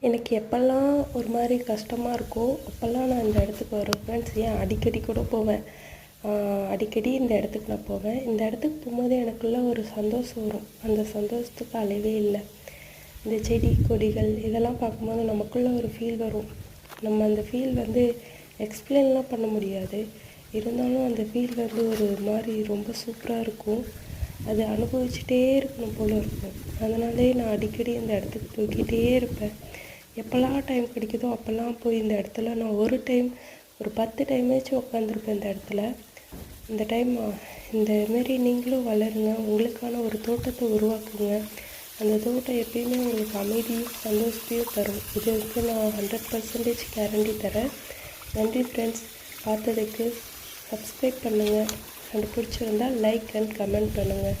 எனக்கு எப்போல்லாம் ஒரு மாதிரி கஷ்டமாக இருக்கோ அப்போல்லாம் நான் இந்த இடத்துக்கு வருவேன் ஃப்ரெண்ட்ஸ். ஏன் அடிக்கடி கூட போவேன். அடிக்கடி இந்த இடத்துக்கு நான் போவேன். இந்த இடத்துக்கு போகும்போது எனக்குள்ள ஒரு சந்தோஷம் வரும். அந்த சந்தோஷத்துக்கு அளவே இல்லை. இந்த செடி கொடிகள் இதெல்லாம் பார்க்கும்போது நமக்குள்ளே ஒரு ஃபீல் வரும். நம்ம அந்த ஃபீல் எக்ஸ்பிளைன்லாம் பண்ண முடியாது. இருந்தாலும் அந்த ஃபீல் ஒரு மாதிரி ரொம்ப சூப்பராக இருக்கும். அது அனுபவிச்சுட்டே இருக்கணும் போல் இருக்கும். அதனாலே நான் அடிக்கடி இந்த இடத்துக்கு போய்கிட்டே இருப்பேன். எப்போல்லாம் டைம் கிடைக்குதோ அப்போல்லாம் போய் இந்த இடத்துல நான் ஒரு 10 டைமாச்சும் உட்காந்துருப்பேன் இந்த இடத்துல. இந்த டைம் இந்தமாரி நீங்களும் வளருங்க. உங்களுக்கான ஒரு தோட்டத்தை உருவாக்குங்க. அந்த தோட்டம் எப்பயுமே உங்களுக்கு அமைதியும் சந்தோஷத்தையும் தரும். இதுக்கு நான் 100% கேரண்டி தரேன். நன்றி ஃப்ரெண்ட்ஸ். பார்த்ததுக்கு சப்ஸ்கிரைப் பண்ணுங்கள். பிடிச்சிருந்தால் லைக் அண்ட் கமெண்ட் பண்ணுங்கள்.